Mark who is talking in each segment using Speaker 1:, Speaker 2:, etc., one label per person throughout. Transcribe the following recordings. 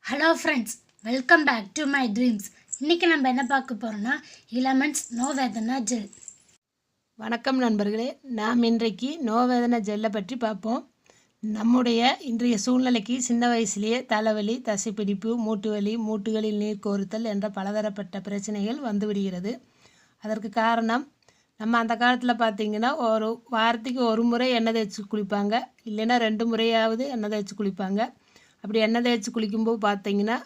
Speaker 1: Hello friends, welcome back to my dreams. இன்றைக்கி நம்ம என்ன பார்க்க போகிறோன்னா எலமெண்ட்ஸ் நோவேதனா ஜெல்.
Speaker 2: வணக்கம் நண்பர்களே, நாம் இன்றைக்கு நோவேதனா ஜெல்லை பற்றி பார்ப்போம். நம்முடைய இன்றைய சூழ்நிலைக்கு சின்ன வயசுலேயே தலைவலி, தசைப்பிடிப்பு, மூட்டு வலி, மூட்டுகளில் நீர் கோருத்தல் என்ற பலதரப்பட்ட பிரச்சனைகள் வந்துவிடுகிறது. அதற்கு காரணம் நம்ம அந்த காலத்தில் பார்த்திங்கன்னா ஒரு வாரத்துக்கு ஒரு முறை எண்ணெய் தேய்ச்சி குளிப்பாங்க, இல்லைன்னா 2 முறையாவது எண்ணெய் தேய்ச்சி குளிப்பாங்க. அப்படி எண்ணெய் தேய்ச்சி குளிக்கும்போது பார்த்திங்கன்னா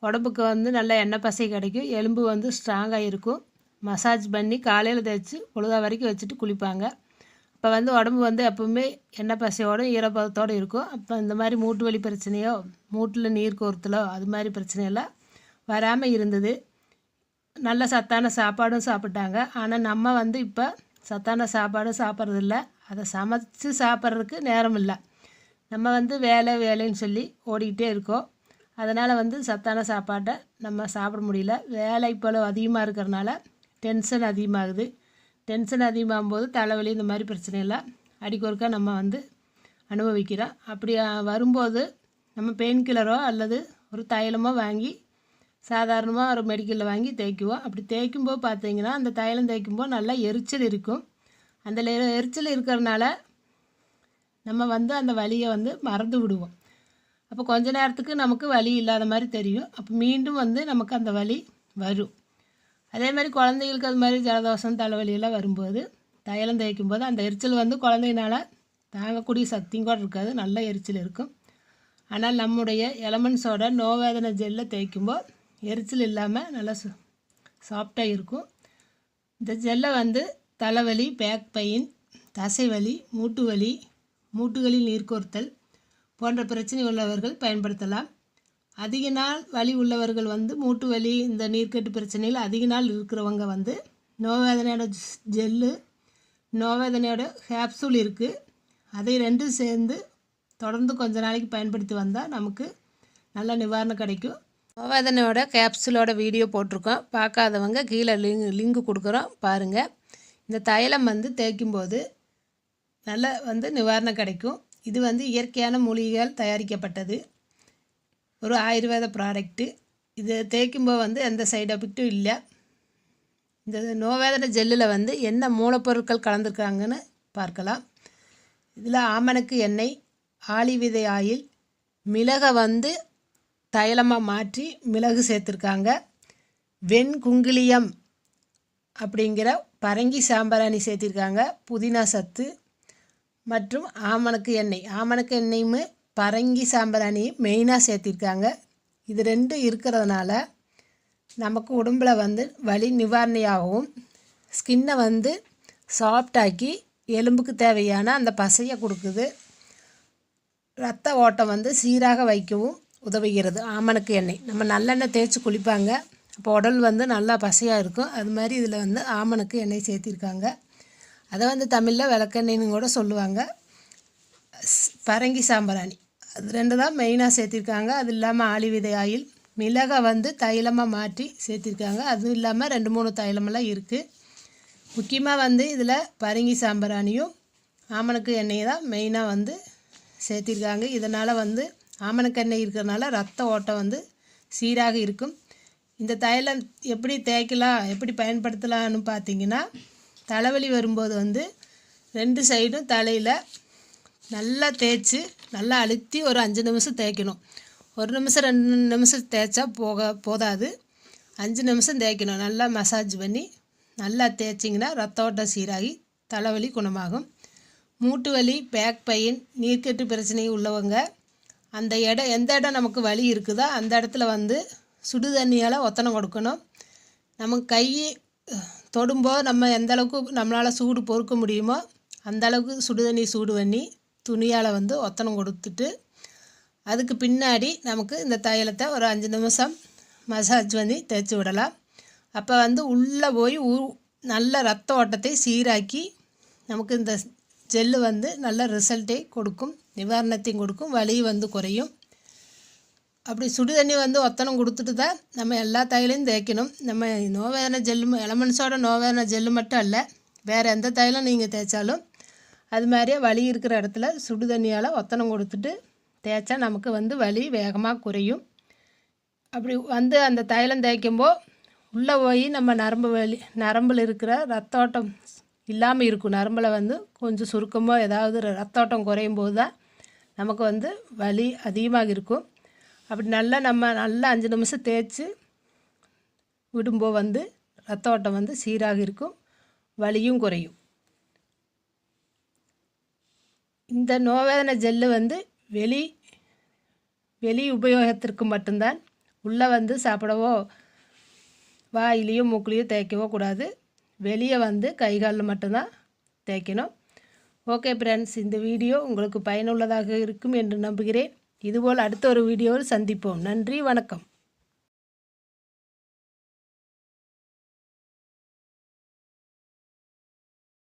Speaker 2: உடம்புக்கு நல்ல எண்ணெய் பசை கிடைக்கும், எலும்பு ஸ்ட்ராங்காக இருக்கும். மசாஜ் பண்ணி காலையில் தேய்ச்சி பொழுதா வரைக்கும் வச்சுட்டு குளிப்பாங்க. அப்போ உடம்பு எப்போவுமே எண்ணெய் பசையோடு ஈரப்பதத்தோடு இருக்கும். அப்போ இந்த மாதிரி மூட்டு வலி பிரச்சனையோ, மூட்டில் நீர் கோர்த்தலோ அது மாதிரி பிரச்சனையெல்லாம் வராமல் இருந்தது. நல்ல சத்தான சாப்பாடும் சாப்பிட்டாங்க. ஆனால் நம்ம இப்போ சத்தான சாப்பாடும் சாப்பிட்றதில்ல, அதை சமைச்சு சாப்பிட்றதுக்கு நேரம் இல்லை. நம்ம வேலைன்னு சொல்லி ஓடிக்கிட்டே இருக்கோம். அதனால் சத்தான சாப்பாட்டை நம்ம சாப்பிட முடியல. வேலை இப்போ அதிகமாக இருக்கிறனால டென்ஷன் அதிகமாகுது. டென்ஷன் அதிகமாகும்போது தலைவலி இந்த மாதிரி பிரச்சனையெல்லாம் அடிக்கொருக்கா நம்ம அனுபவிக்கிறோம். அப்படி வரும்போது நம்ம பெயின் கில்லரோ அல்லது ஒரு தைலமோ வாங்கி சாதாரணமாக ஒரு மெடிக்கலில் வாங்கி தேய்க்குவோம். அப்படி தேய்க்கும்போது பார்த்திங்கன்னா அந்த தைலம் தேய்க்கும்போது நல்லா எரிச்சல் இருக்கும். அந்த எரிச்சல் இருக்கிறதுனால நம்ம அந்த வலியை மறந்து விடுவோம். அப்போ கொஞ்ச நேரத்துக்கு நமக்கு வலி இல்லாத மாதிரி தெரியும். அப்போ மீண்டும் நமக்கு அந்த வலி வரும். அதே மாதிரி குழந்தைகளுக்கு அது மாதிரி ஜலதோஷம் தலைவலியெல்லாம் வரும்போது தைலம் தேய்க்கும்போது அந்த எரிச்சல் குழந்தைனால தாங்கக்கூடிய சக்தியும் கூட இருக்காது, நல்ல எரிச்சல் இருக்கும். ஆனால் நம்முடைய எலமெண்ட்ஸோட நோவேதனை ஜெல்லை தேய்க்கும்போது எரிச்சல் இல்லாமல் நல்லா சாஃப்டாக இருக்கும். இந்த ஜெல்லை தலைவலி, பேக் பெயின், தசைவலி, மூட்டு வலி, மூட்டுகளில் நீர் கோர்த்தல் போன்ற பிரச்சனை உள்ளவர்கள் பயன்படுத்தலாம். அதிக நாள் வலி உள்ளவர்கள் மூட்டு வலி, இந்த நீர்க்கட்டு பிரச்சனையில் அதிக நாள் இருக்கிறவங்க நோவேதனையோட ஜெல்லு, நோவேதனையோட கேப்சூல் இருக்குது. அதை ரெண்டும் சேர்ந்து தொடர்ந்து கொஞ்ச நாளைக்கு பயன்படுத்தி வந்தால் நமக்கு நல்ல நிவாரணம் கிடைக்கும். நோவேதனையோட கேப்சூலோட வீடியோ போட்டிருக்கோம், பார்க்காதவங்க கீழே லிங்க் கொடுக்குறோம் பாருங்கள். இந்த தைலம் தேய்க்கும்போது நல்ல நிவாரணம் கிடைக்கும். இது இயற்கையான மூலிகைகள் தயாரிக்கப்பட்டது, ஒரு ஆயுர்வேத ப்ராடக்ட்டு. இது தேய்க்கும்போது எந்த சைடு எஃபெக்ட்டும் இல்லை. இந்த நோவேதனை ஜெல்லில் என்ன மூலப்பொருட்கள் கலந்துருக்காங்கன்னு பார்க்கலாம். இதில் ஆமணக்கு எண்ணெய், ஆளி விதை ஆயில், மிளகை தைலமாக மாற்றி மிளகு சேர்த்துருக்காங்க. வெண்குங்கிலியம் அப்படிங்கிற பரங்கி சாம்பிராணி சேர்த்திருக்காங்க, புதினா சத்து மற்றும் ஆமணக்கு எண்ணெய். ஆமணக்கு எண்ணெயும் பரங்கி சாம்பிராணியும் மெயினாக சேர்த்திருக்காங்க. இது ரெண்டும் இருக்கிறதுனால நமக்கு உடம்பில் வலி நிவாரணியாகவும், ஸ்கின்னை சாஃப்டாக்கி எலும்புக்கு தேவையான அந்த பசையை கொடுக்குது. ரத்த ஓட்டம் சீராக வைக்கவும் உதவுகிறது ஆமணக்கு எண்ணெய். நம்ம நல்லெண்ணெய் தேய்ச்சி குளிப்பாங்க, அப்போ உடல் நல்லா பசையாக இருக்கும். அது மாதிரி இதில் ஆமணக்கு எண்ணெய் சேர்த்திருக்காங்க. அதை தமிழில் விளக்கெண்ணெய்னு கூட சொல்லுவாங்க. பரங்கி சாம்பிராணி அது 2 தான் மெயினாக சேர்த்திருக்காங்க. அது இல்லாமல் ஆளி விதை ஆயில், மிளகை தைலமாக மாற்றி சேர்த்திருக்காங்க. அதுவும் இல்லாமல் 2-3 தைலமெல்லாம் இருக்குது. முக்கியமாக இதில் பரங்கி சாம்பிராணியும் ஆமணக்கு எண்ணெய் தான் மெயினாக சேர்த்திருக்காங்க. இதனால் ஆமணக்கு எண்ணெய் இருக்கிறதுனால ரத்த ஓட்டம் சீராக இருக்கும். இந்த தைலம் எப்படி தேய்க்கலாம், எப்படி பயன்படுத்தலாம்னு பார்த்திங்கன்னா, தலைவலி வரும்போது 2 சைடும் தலையில் நல்லா தேய்ச்சி நல்லா அழுத்தி ஒரு 5 நிமிஷம் தேய்க்கணும். 1 நிமிஷம் 2 நிமிஷம் தேய்ச்சா போதாது, 5 நிமிஷம் தேய்க்கணும். நல்லா மசாஜ் பண்ணி நல்லா தேய்ச்சிங்கன்னா ரத்த ஓட்டம் சீராகி தலைவலி குணமாகும். மூட்டு வலி, பேக் பெயின், நீர்க்கட்டு பிரச்சனை உள்ளவங்க எந்த இடம் நமக்கு வலி இருக்குதோ அந்த இடத்துல சுடு தண்ணியால் ஒத்தனம் கொடுக்கணும். நமக்கு கை தொடும்போது நம்ம எந்த அளவுக்கு நம்மளால் சூடு பொறுக்க முடியுமோ அந்த அளவுக்கு சுடு தண்ணி சூடு பண்ணி துணியால் ஒத்தனம் கொடுத்துட்டு அதுக்கு பின்னாடி நமக்கு இந்த தைலத்தை ஒரு 5 நிமிஷம் மசாஜ் பண்ணி தேய்ச்சி விடலாம். அப்போ உள்ளே போய் நல்ல ரத்த ஓட்டத்தை சீராக்கி நமக்கு இந்த ஜெல்லு நல்ல ரிசல்ட்டை கொடுக்கும், நிவாரணத்தையும் கொடுக்கும், வலி குறையும். அப்படி சுடு தண்ணி ஒத்தனம் கொடுத்துட்டு தான் நம்ம எல்லா தைலையும் தேய்க்கணும். நம்ம நோவேதனை ஜெல்லு, எலமெண்ட்ஸோட நோவேதனை ஜெல்லு மட்டும் அல்ல, வேறு எந்த தைலம் நீங்கள் தேய்ச்சாலும் அது மாதிரியே வலி இருக்கிற இடத்துல சுடு தண்ணியால் ஒத்தனம் கொடுத்துட்டு தேய்ச்சா நமக்கு வலி வேகமாக குறையும். அப்படி வந்து அந்த தைலம் தேய்க்கும்போது உள்ளே போய் நம்ம நரம்பில் இருக்கிற ரத்த ஓட்டம் இல்லாமல் இருக்கும். நரம்பில் வந்து கொஞ்சம் சுருக்கமாக ஏதாவது ரத்த ஓட்டம் குறையும் போது தான் நமக்கு வந்து வலி அதிகமாக இருக்கும். அப்படி நம்ம நல்லா 5 நிமிஷம் தேய்ச்சி விடும்போது வந்து ரத்த ஓட்டம் வந்து சீராக இருக்கும், வலியும் குறையும். இந்த நோவேதனை ஜெல்லு வந்து வெளி உபயோகத்திற்கு மட்டும்தான். உள்ளே வந்து சாப்பிடவோ வாயிலையோ மூக்குலையோ தேய்க்கவோ கூடாது. வெளியே வந்து கை காலில் மட்டும்தான் தேய்க்கணும். ஓகே ஃப்ரெண்ட்ஸ், இந்த வீடியோ உங்களுக்கு பயனுள்ளதாக இருக்கும் என்று நம்புகிறேன். இதுபோல் அடுத்த ஒரு வீடியோவில் சந்திப்போம். நன்றி, வணக்கம்.